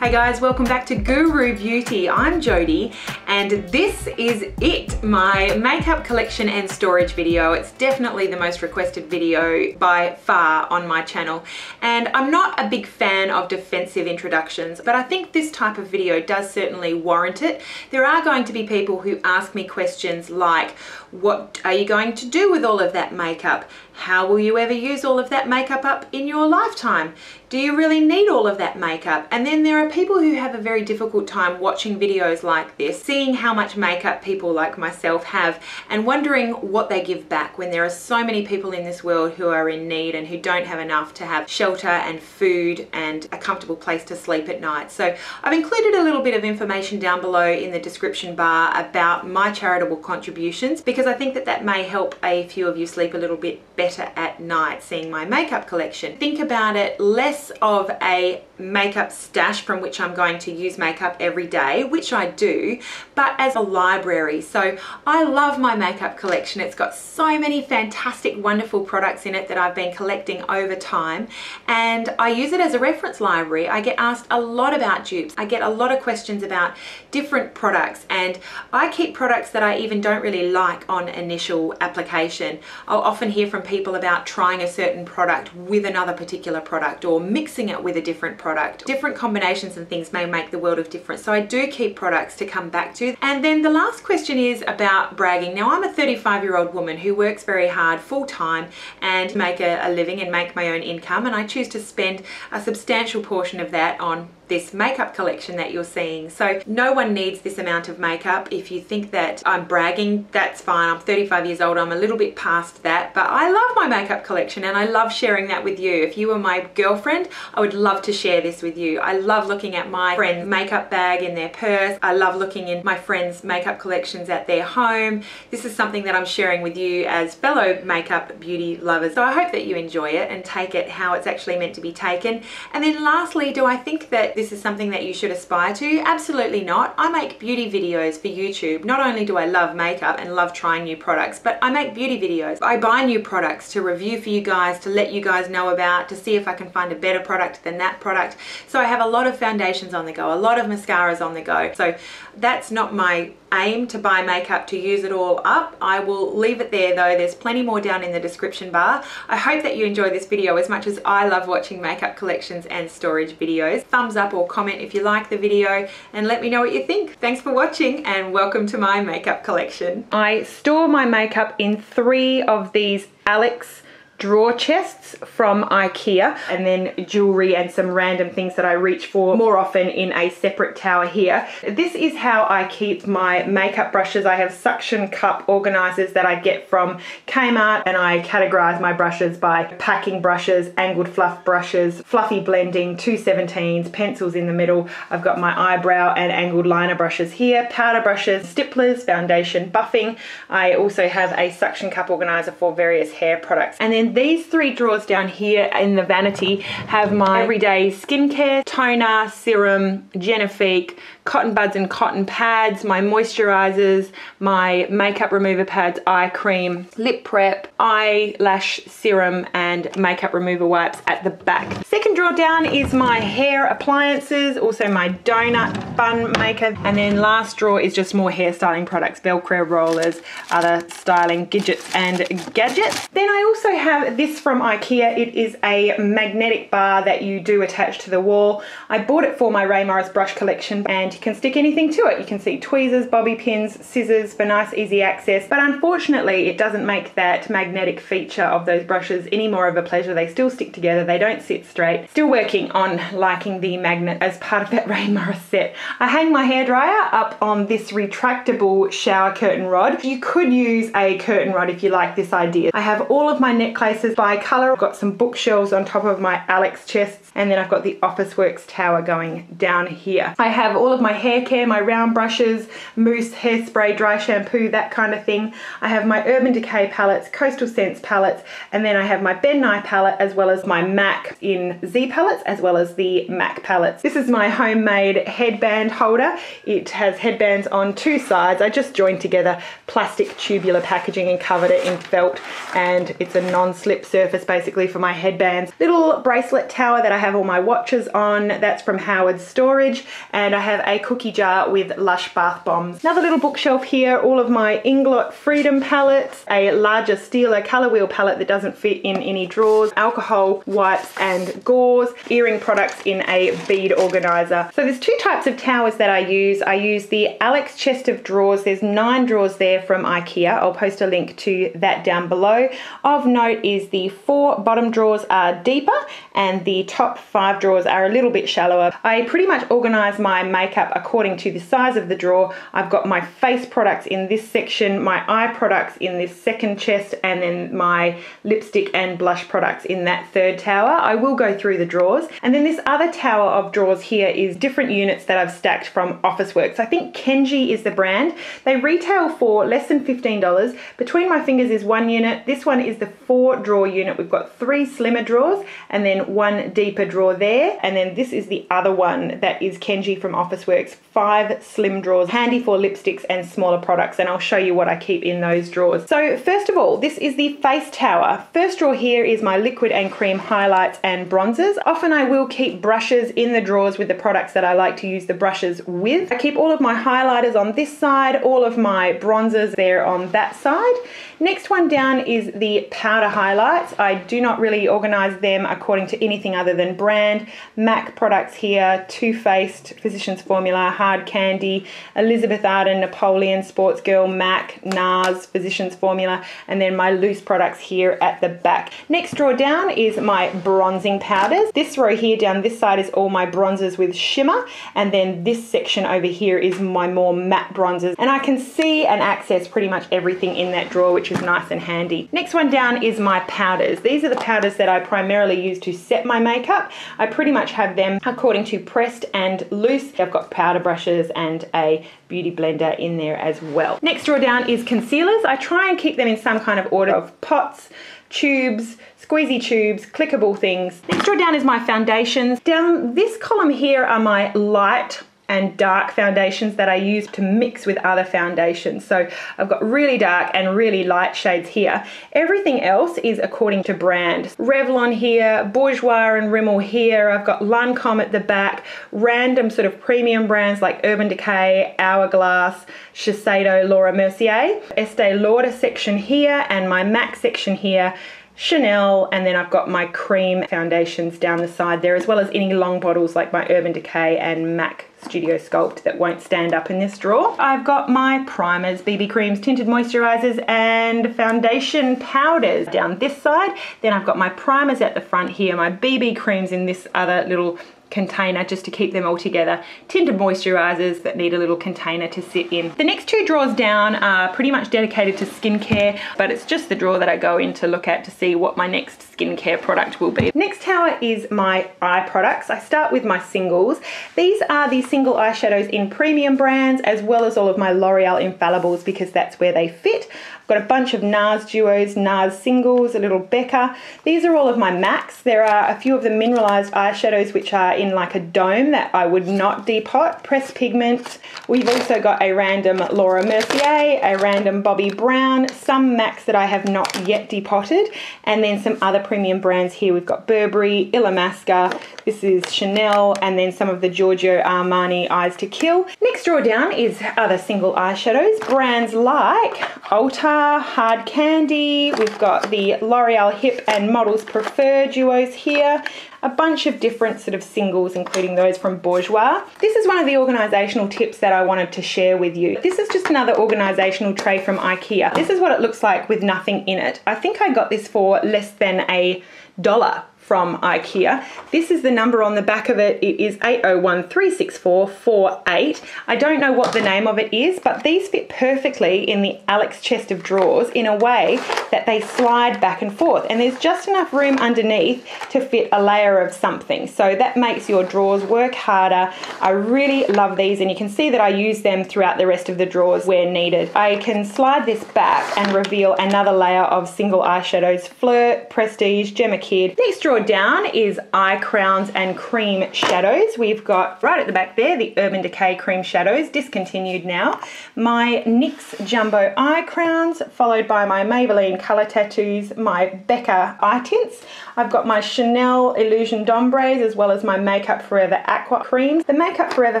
Hey guys, welcome back to Guru Beauty. I'm Jodie and this is it, my makeup collection and storage video. It's definitely the most requested video by far on my channel, and I'm not a big fan of defensive introductions, but I think this type of video does certainly warrant it. There are going to be people who ask me questions like, what are you going to do with all of that makeup? How will you ever use all of that makeup up in your lifetime? Do you really need all of that makeup? And then there are people who have a very difficult time watching videos like this, seeing how much makeup people like myself have and wondering what they give back when there are so many people in this world who are in need and who don't have enough to have shelter and food and a comfortable place to sleep at night. So I've included a little bit of information down below in the description bar about my charitable contributions, because I think that that may help a few of you sleep a little bit better at night seeing my makeup collection. Think about it less of a makeup stash from which I'm going to use makeup every day, which I do, but as a library. So I love my makeup collection. It's got so many fantastic, wonderful products in it that I've been collecting over time, and I use it as a reference library. I get asked a lot about dupes. I get a lot of questions about different products, and I keep products that I even don't really like on initial application. I'll often hear from people about trying a certain product with another particular product or mixing it with a different product. Different combinations and things may make the world of difference. So I do keep products to come back to. And then the last question is about bragging. Now, I'm a 35-year-old woman who works very hard full time and make a living and make my own income, and I choose to spend a substantial portion of that on this makeup collection that you're seeing. So no one needs this amount of makeup. If you think that I'm bragging, that's fine. I'm 35 years old. I'm a little bit past that, but I love my makeup collection and I love sharing that with you. If you were my girlfriend, I would love to share this with you. I love looking at my friends' makeup bag in their purse. I love looking in my friends' makeup collections at their home. This is something that I'm sharing with you as fellow makeup beauty lovers. So I hope that you enjoy it and take it how it's actually meant to be taken. And then lastly, do I think that this is something that you should aspire to? Absolutely not. I make beauty videos for YouTube. Not only do I love makeup and love trying new products, but I make beauty videos. I buy new products to review for you guys, to let you guys know about, to see if I can find a better product than that product. So I have a lot of foundations on the go, a lot of mascaras on the go. So that's not my aim to buy makeup to use it all up. I will leave it there though. There's plenty more down in the description bar. I hope that you enjoy this video as much as I love watching makeup collections and storage videos. Thumbs up or comment if you like the video and let me know what you think. Thanks for watching and welcome to my makeup collection. I store my makeup in 3 of these Alex drawer chests from IKEA, and then jewelry and some random things that I reach for more often in a separate tower here. This is how I keep my makeup brushes. I have suction cup organizers that I get from Kmart, and I categorize my brushes by packing brushes, angled fluff brushes, fluffy blending, 217s, pencils in the middle. I've got my eyebrow and angled liner brushes here, powder brushes, stipplers, foundation, buffing. I also have a suction cup organizer for various hair products. And then these 3 drawers down here in the vanity have my everyday skincare, toner, serum, Genifique, cotton buds and cotton pads, my moisturizers, my makeup remover pads, eye cream, lip prep, eyelash serum, and makeup remover wipes at the back. Second drawer down is my hair appliances, also my donut bun maker, and then last drawer is just more hairstyling products, Velcro rollers, other styling gadgets and gadgets. Then I also have this from IKEA. It is a magnetic bar that you do attach to the wall. I bought it for my Ray Morris brush collection, and you can stick anything to it. You can see tweezers, bobby pins, scissors for nice easy access, but unfortunately it doesn't make that magnetic feature of those brushes any more of a pleasure. They still stick together, they don't sit straight. Still working on liking the magnet as part of that Ray Morris set. I hang my hairdryer up on this retractable shower curtain rod. You could use a curtain rod if you like this idea. I have all of my necklaces by colour. I've got some bookshelves on top of my Alex chests, and then I've got the Officeworks tower going down here. I have all of of my hair care, my round brushes, mousse, hairspray, dry shampoo, that kind of thing. I have my Urban Decay palettes, Coastal Scents palettes, and then I have my Ben Nye palette as well as my MAC in Z palettes as well as the MAC palettes. This is my homemade headband holder. It has headbands on two sides. I just joined together plastic tubular packaging and covered it in felt, and it's a non-slip surface basically for my headbands. Little bracelet tower that I have all my watches on, that's from Howard's Storage, and I have a cookie jar with Lush bath bombs. Another little bookshelf here, all of my Inglot Freedom palettes, a larger Stila colour wheel palette that doesn't fit in any drawers, alcohol, wipes and gauze, earring products in a bead organizer. So there's two types of towers that I use. I use the Alex chest of drawers. There's 9 drawers there from IKEA. I'll post a link to that down below. Of note is the 4 bottom drawers are deeper and the top 5 drawers are a little bit shallower. I pretty much organize my makeup according to the size of the drawer. I've got my face products in this section, my eye products in this second chest, and then my lipstick and blush products in that third tower. I will go through the drawers. And then this other tower of drawers here is different units that I've stacked from OFFICEWORKS. I think Keji is the brand. They retail for less than $15. Between my fingers is 1 unit. This one is the 4 drawer unit. We've got 3 slimmer drawers and then 1 deeper drawer there. And then this is the other one that is Keji from OFFICEWORKS. 5 slim drawers, handy for lipsticks and smaller products, and I'll show you what I keep in those drawers. So first of all, this is the face tower. First drawer here is my liquid and cream highlights and bronzers. Often I will keep brushes in the drawers with the products that I like to use the brushes with. I keep all of my highlighters on this side, all of my bronzers there on that side. Next one down is the powder highlights. I do not really organize them according to anything other than brand. MAC products here, Too Faced, Physicians Formula, Hard Candy, Elizabeth Arden, Napoleon, Sports Girl, MAC, NARS, Physicians Formula, and then my loose products here at the back. Next drawer down is my bronzing powders. This row here down this side is all my bronzers with shimmer, and then this section over here is my more matte bronzers. And I can see and access pretty much everything in that drawer, which is nice and handy. Next one down is my powders. These are the powders that I primarily use to set my makeup. I pretty much have them according to pressed and loose. I've got powder brushes and a beauty blender in there as well. Next drawer down is concealers. I try and keep them in some kind of order of pots, tubes, squeezy tubes, clickable things. Next drawer down is my foundations. Down this column here are my light and dark foundations that I use to mix with other foundations. So I've got really dark and really light shades here. Everything else is according to brand. Revlon here, Bourjois and Rimmel here. I've got Lancome at the back, random sort of premium brands like Urban Decay, Hourglass, Shiseido, Laura Mercier. Estee Lauder section here and my MAC section here. Chanel, and then I've got my cream foundations down the side there, as well as any long bottles like my Urban Decay and MAC Studio Sculpt that won't stand up in this drawer. I've got my primers, BB creams, tinted moisturizers, and foundation powders down this side. Then I've got my primers at the front here, my BB creams in this other little container just to keep them all together, tinted moisturizers that need a little container to sit in. The next 2 drawers down are pretty much dedicated to skincare, but it's just the drawer that I go in to look at to see what my next skincare product will be. Next tower is my eye products. I start with my singles. These are the single eyeshadows in premium brands, as well as all of my L'Oreal Infallibles, because that's where they fit. I've got a bunch of NARS duos, NARS singles, a little Becca. These are all of my MACs. There are a few of the mineralized eyeshadows which are in like a dome that I would not depot. Pressed pigments. We've also got a random Laura Mercier, a random Bobbi Brown, some MACs that I have not yet depotted, and then some other premium brands here. We've got Burberry, Illamasqua, this is Chanel, and then some of the Giorgio Armani Eyes to Kill. Next drawer down is other single eyeshadows. Brands like Ulta, Hard Candy, we've got the L'Oreal Hip and Models Prefer duos here, a bunch of different sort of singles, including those from Bourjois. This is one of the organizational tips that I wanted to share with you. This is just another organizational tray from IKEA. This is what it looks like with nothing in it. I think I got this for less than $1 from IKEA. This is the number on the back of it. It is 801-364-48. I don't know what the name of it is, but these fit perfectly in the Alex chest of drawers in a way that they slide back and forth, and there's just enough room underneath to fit a layer of something, so that makes your drawers work harder. I really love these, and you can see that I use them throughout the rest of the drawers where needed. I can slide this back and reveal another layer of single eyeshadows: Flirt, Prestige, Gemma Kid. Next drawer down is eye crowns and cream shadows. We've got right at the back there the Urban Decay cream shadows, discontinued now. My NYX Jumbo eye crowns, followed by my Maybelline Colour Tattoos, my Becca eye tints. I've got my Chanel Illusion d'Ombres, as well as my Makeup Forever Aqua creams, the Makeup Forever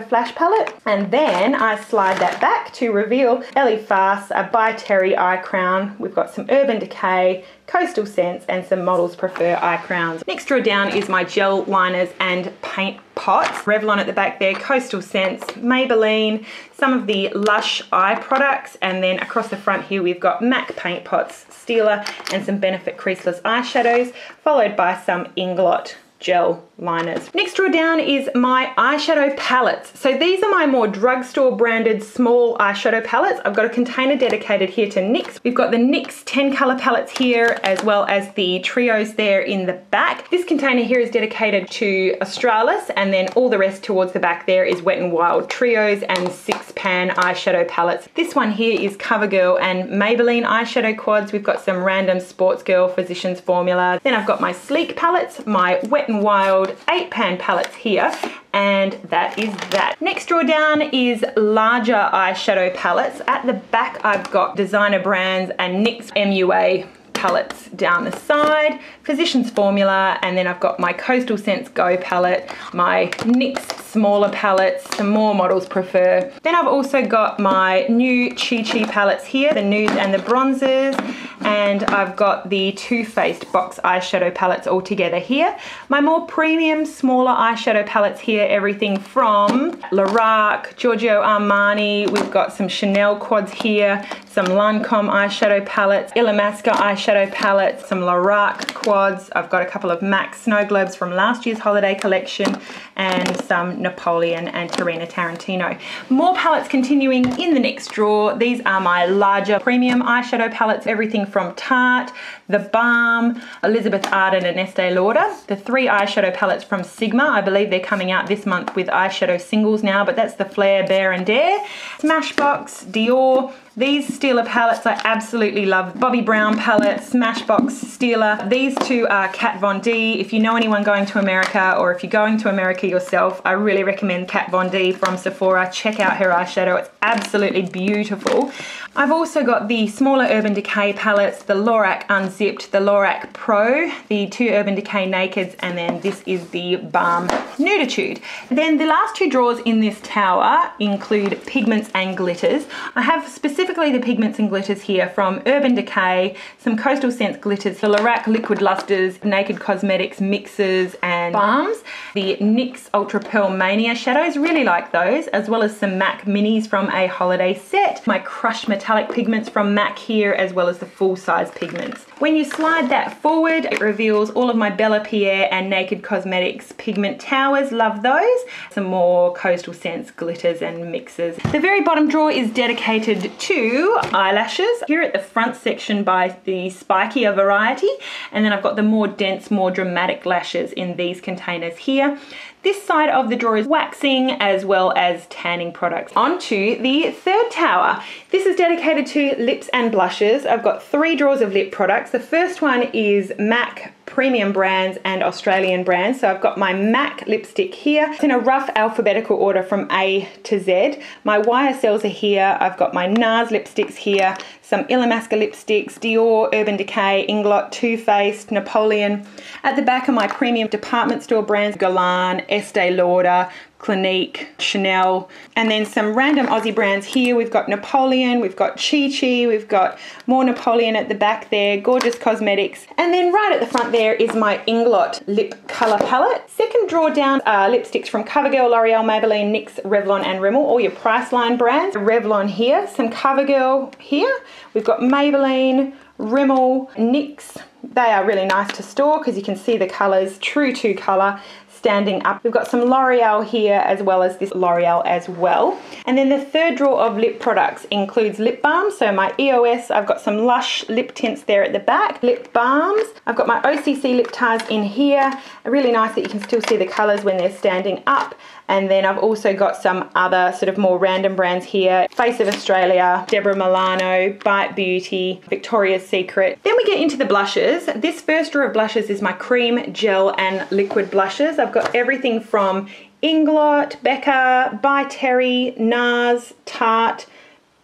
Flash palette, and then I slide that back to reveal Ellie Farce, a by Terry eye crown. We've got some Urban Decay, Coastal Scents, and some Models Prefer eye crowns. Next drawer down is my gel liners and paint pots. Revlon at the back there, Coastal Scents, Maybelline, some of the Lush eye products, and then across the front here we've got MAC paint pots, Steeler, and some Benefit creaseless eyeshadows, followed by some Inglot gel liners. Next drawer down is my eyeshadow palettes. So these are my more drugstore branded small eyeshadow palettes. I've got a container dedicated here to NYX. We've got the NYX 10 color palettes here, as well as the trios there in the back. This container here is dedicated to Australis, and then all the rest towards the back there is Wet n Wild trios and 6 pan eyeshadow palettes. This one here is CoverGirl and Maybelline eyeshadow quads. We've got some random Sports Girl Physicians Formula. Then I've got my Sleek palettes, my Wet n Wild 8 pan palettes here, and that is that. Next drawer down is larger eyeshadow palettes. At the back I've got designer brands and NYX MUA palettes down the side, Physicians Formula, and then I've got my Coastal Scents Go palette, my NYX smaller palettes, some more Models Prefer. Then I've also got my new Chi Chi palettes here, the nudes and the bronzers, and I've got the Too Faced box eyeshadow palettes all together here. My more premium, smaller eyeshadow palettes here, everything from Lorac, Giorgio Armani, we've got some Chanel quads here, some Lancome eyeshadow palettes, Illamasqua eyeshadow palettes, some Lorac quads. I've got a couple of MAC Snow Globes from last year's holiday collection, and some Napoleon and Tarina Tarantino. More palettes continuing in the next drawer. These are my larger premium eyeshadow palettes, everything from Tarte, the Balm, Elizabeth Arden and Estee Lauder. The 3 eyeshadow palettes from Sigma. I believe they're coming out this month with eyeshadow singles now, but that's the Flare, Bare and Dare. Smashbox, Dior. These Steeler palettes I absolutely love. Bobbi Brown palette, Smashbox, Steeler. These two are Kat Von D. If you know anyone going to America, or if you're going to America yourself, I really recommend Kat Von D from Sephora. Check out her eyeshadow. It's absolutely beautiful. I've also got the smaller Urban Decay palettes, the Lorac Unzipped, the Lorac Pro, the 2 Urban Decay Nakeds, and then this is the Balm Nuditude. Then the last 2 drawers in this tower include pigments and glitters. I have specifically the pigments and glitters here from Urban Decay, some Coastal Scents glitters, the Lorac Liquid Lusters, Naked Cosmetics mixes and balms, the NYX Ultra Pearl Mania shadows, really like those, as well as some MAC minis from a holiday set, my Crushed Metallic pigments from MAC here, as well as the full-size pigments. When you slide that forward, it reveals all of my Bella Pierre and Naked Cosmetics pigment towers, love those. Some more Coastal Scents glitters and mixes. The very bottom drawer is dedicated to eyelashes. Here at the front section by the spikier variety, and then I've got the more dense, more dramatic lashes in these containers here. This side of the drawer is waxing as well as tanning products. Onto the third tower. This is dedicated to lips and blushes. I've got 3 drawers of lip products. The first one is MAC premium brands and Australian brands. So I've got my MAC lipstick here. It's in a rough alphabetical order from A to Z. My YSLs are here. I've got my NARS lipsticks here, some Illamasqua lipsticks, Dior, Urban Decay, Inglot, Too Faced, Napoleon. At the back are my premium department store brands, Galan, Estee Lauder, Clinique, Chanel, and then some random Aussie brands here. We've got Napoleon, we've got Chi Chi, we've got more Napoleon at the back there, Gorgeous Cosmetics, and then right at the front there is my Inglot lip colour palette. Second drawer down are lipsticks from CoverGirl, L'Oreal, Maybelline, NYX, Revlon and Rimmel, all your Priceline brands. Revlon here, some CoverGirl here, we've got Maybelline, Rimmel, NYX, They are really nice to store because you can see the colours, true to colour, standing up. We've got some L'Oreal here as well as this L'Oreal as well. And then the third drawer of lip products includes lip balms. So my EOS, I've got some Lush lip tints there at the back. Lip balms. I've got my OCC lip tars in here. Really nice that you can still see the colours when they're standing up. And then I've also got some other sort of more random brands here. Face of Australia, Deborah Milano, Bite Beauty, Victoria's Secret. Then we get into the blushes. This first drawer of blushes is my cream, gel and liquid blushes. I've got everything from Inglot, Becca, By Terry, NARS, Tarte,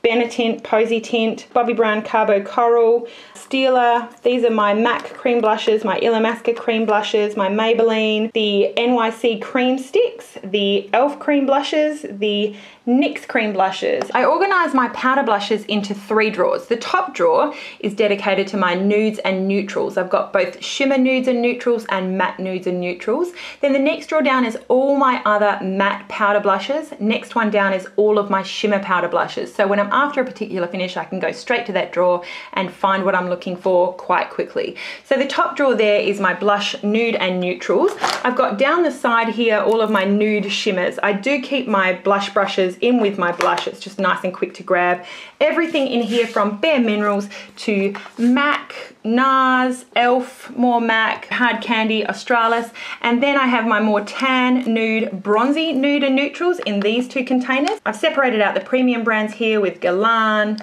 Benetint, Posy Tint, Bobbi Brown Carbo Coral, Stila. These are my MAC cream blushes, my Illamasqua cream blushes, my Maybelline, the NYC cream sticks, the e.l.f. cream blushes, the NYX cream blushes. I organise my powder blushes into 3 drawers. The top drawer is dedicated to my nudes and neutrals. I've got both shimmer nudes and neutrals and matte nudes and neutrals. Then the next drawer down is all my other matte powder blushes. Next one down is all of my shimmer powder blushes. So when I'm after a particular finish, I can go straight to that drawer and find what I'm looking for quite quickly. So the top drawer there is my blush, nude and neutrals. I've got down the side here all of my nude shimmers. I do keep my blush brushes in with my blush. It's just nice and quick to grab. Everything in here from Bare Minerals to MAC, NARS, e.l.f., more MAC, Hard Candy, Australis, and then I have my more tan, nude, bronzy nude and neutrals in these 2 containers. I've separated out the premium brands here with Galan,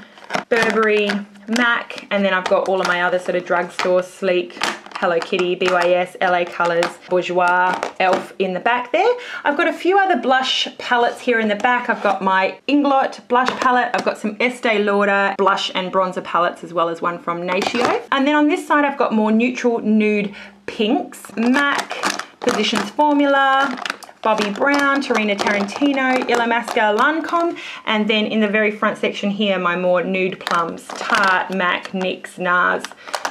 Burberry, MAC, and then I've got all of my other sort of drugstore, Sleek, Hello Kitty, BYS, LA Colors, Bourjois, e.l.f. in the back there. I've got a few other blush palettes here in the back. I've got my Inglot blush palette. I've got some Estee Lauder blush and bronzer palettes as well as one from Natio. And then on this side I've got more neutral nude pinks, MAC, Positions Formula, Bobbi Brown, Tarina Tarantino, Illamasqua, Lancome, and then in the very front section here, my more nude plums, Tarte, MAC, NYX, NARS,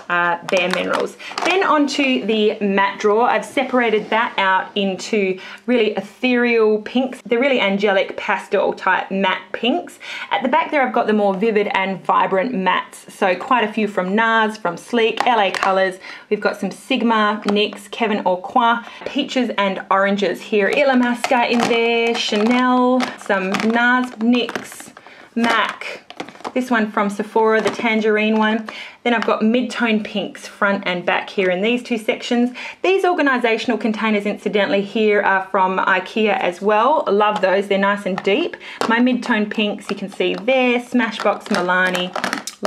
Bare Minerals. Then onto the matte drawer. I've separated that out into really ethereal pinks. They're really angelic pastel type matte pinks. At the back there, I've got the more vivid and vibrant mattes. So quite a few from NARS, from Sleek, LA Colors. We've got some Sigma, NYX, Kevin Aucoin, peaches and oranges here. Illamasqua in there, Chanel, some NARS, NYX, MAC, this one from Sephora, the tangerine one. Then I've got mid-tone pinks front and back here in these 2 sections. These organisational containers, incidentally, here are from IKEA as well. I love those, they're nice and deep. My mid-tone pinks, you can see there, Smashbox, Milani,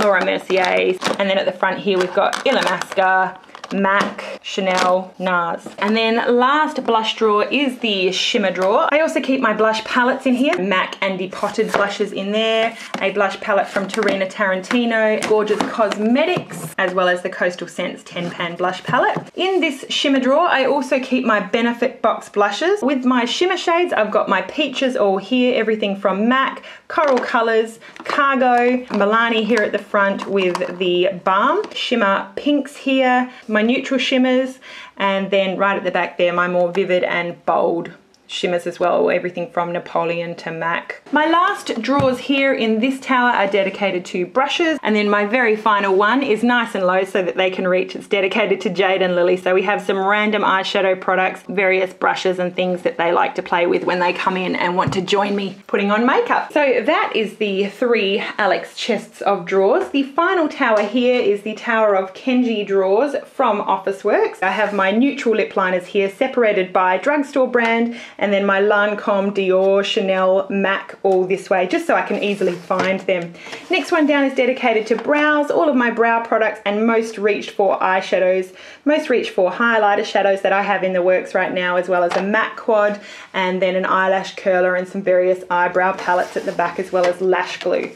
Laura Mercier. And then at the front here, we've got Illamasqua, MAC, Chanel, NARS. And then last blush drawer is the shimmer drawer. I also keep my blush palettes in here. MAC and depotted blushes in there. A blush palette from Tarina Tarantino. Gorgeous Cosmetics, as well as the Coastal Scents 10-pan blush palette. In this shimmer drawer, I also keep my Benefit Box blushes. With my shimmer shades, I've got my peaches all here. Everything from MAC, Coral Colors, Cargo, Milani here at the front with the Balm. Shimmer pinks here. My neutral shimmers, and then right at the back there, my more vivid and bold shimmers as well, everything from Napoleon to MAC. My last drawers here in this tower are dedicated to brushes, and then my very final one is nice and low so that they can reach. It's dedicated to Jade and Lily, so we have some random eyeshadow products, various brushes and things that they like to play with when they come in and want to join me putting on makeup. So that is the 3 Alex chests of drawers. The final tower here is the tower of Keji drawers from Officeworks. I have my neutral lip liners here separated by drugstore brand, and then my Lancome, Dior, Chanel, MAC all this way, just so I can easily find them. Next one down is dedicated to brows, all of my brow products, and most reached for eyeshadows, most reached for highlighter shadows that I have in the works right now, as well as a MAC quad, and then an eyelash curler and some various eyebrow palettes at the back, as well as lash glue.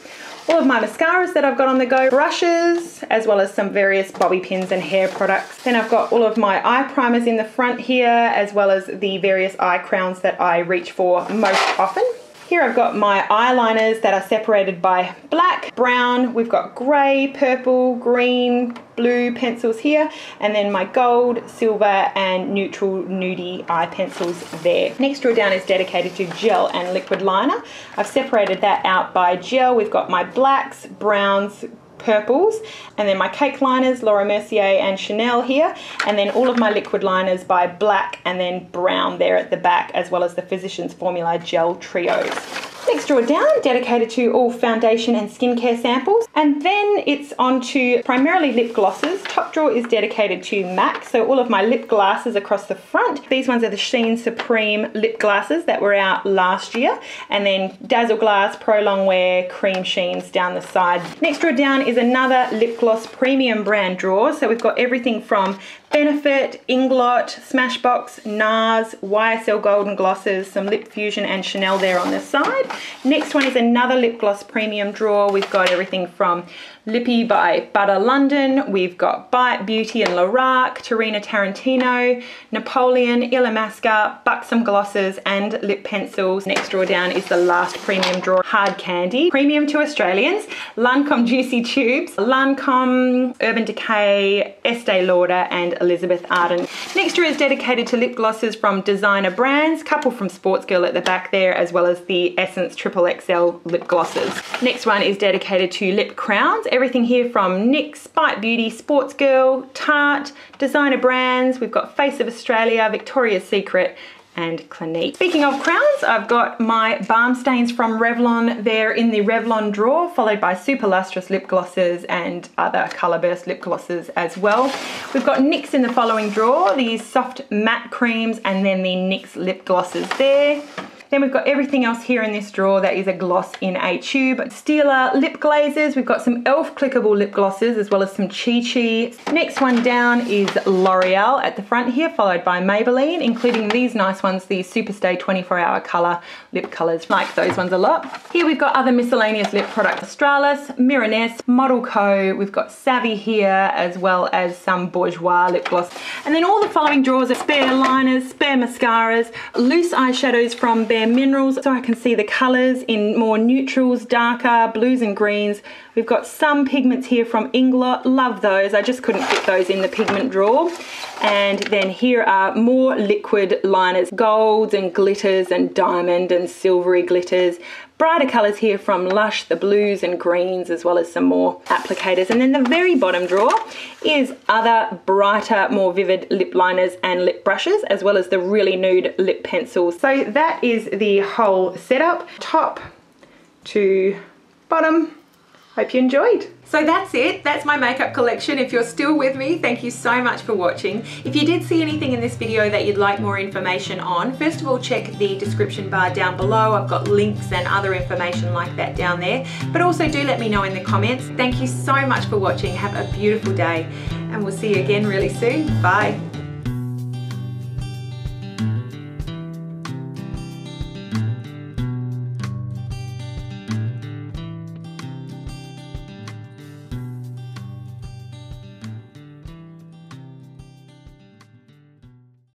All of my mascaras that I've got on the go, brushes, as well as some various bobby pins and hair products. Then I've got all of my eye primers in the front here, as well as the various eye crowns that I reach for most often. Here I've got my eyeliners that are separated by black, brown, we've got grey, purple, green, blue pencils here, and then my gold, silver and neutral nudie eye pencils there. Next drawer down is dedicated to gel and liquid liner. I've separated that out by gel. We've got my blacks, browns, purples, and then my cake liners, Laura Mercier and Chanel here, and then all of my liquid liners by Black and then brown there at the back, as well as the Physicians Formula Gel Trios. Next drawer down, dedicated to all foundation and skincare samples. And then it's on to primarily lip glosses. Top drawer is dedicated to MAC, so all of my lip glasses across the front. These ones are the Sheen Supreme lip glasses that were out last year. And then Dazzle Glass, Pro Longwear, cream sheens down the side. Next drawer down is another lip gloss premium brand drawer. So we've got everything from Benefit, Inglot, Smashbox, NARS, YSL Golden Glosses, some Lip Fusion and Chanel there on the side. Next one is another lip gloss premium drawer. We've got everything from Lippy by Butter London, we've got Bite Beauty and Lorac, Tarina Tarantino, Napoleon, Illamasqua, Buxom glosses and lip pencils. Next drawer down is the last premium drawer, Hard Candy. Premium to Australians, Lancome Juicy Tubes, Lancome, Urban Decay, Estee Lauder and Elizabeth Arden. Next drawer is dedicated to lip glosses from designer brands, couple from Sports Girl at the back there, as well as the Essence XXL lip glosses. Next one is dedicated to lip crowns. Everything here from NYX, Bite Beauty, Sports Girl, Tarte, designer brands. We've got Face of Australia, Victoria's Secret and Clinique. Speaking of crowns, I've got my Balm stains from Revlon there in the Revlon drawer, followed by super lustrous lip glosses and other colour burst lip glosses as well. We've got NYX in the following drawer, these soft matte creams and then the NYX lip glosses there. Then we've got everything else here in this drawer that is a gloss in a tube. Stila lip glazes, we've got some e.l.f. clickable lip glosses as well as some Chi Chi. Next one down is L'Oreal at the front here, followed by Maybelline, including these nice ones, the Superstay 24-hour colour lip colours. Like those ones a lot. Here we've got other miscellaneous lip products, Australis, Mironess, Model Co. We've got Savvy here, as well as some Bourjois lip gloss. And then all the following drawers are spare liners, spare mascaras, loose eyeshadows from Bare Minerals, so I can see the colours in more neutrals, darker, blues and greens. We've got some pigments here from Inglot, love those, I just couldn't fit those in the pigment drawer. And then here are more liquid liners, golds and glitters and diamond and silvery glitters. Brighter colours here from Lush, the blues and greens, as well as some more applicators. And then the very bottom drawer is other brighter, more vivid lip liners and lip brushes, as well as the really nude lip pencils. So that is the whole setup, top to bottom. Hope you enjoyed. So that's it, that's my makeup collection. If you're still with me, thank you so much for watching. If you did see anything in this video that you'd like more information on, first of all, check the description bar down below. I've got links and other information like that down there. But also do let me know in the comments. Thank you so much for watching. Have a beautiful day and we'll see you again really soon. Bye.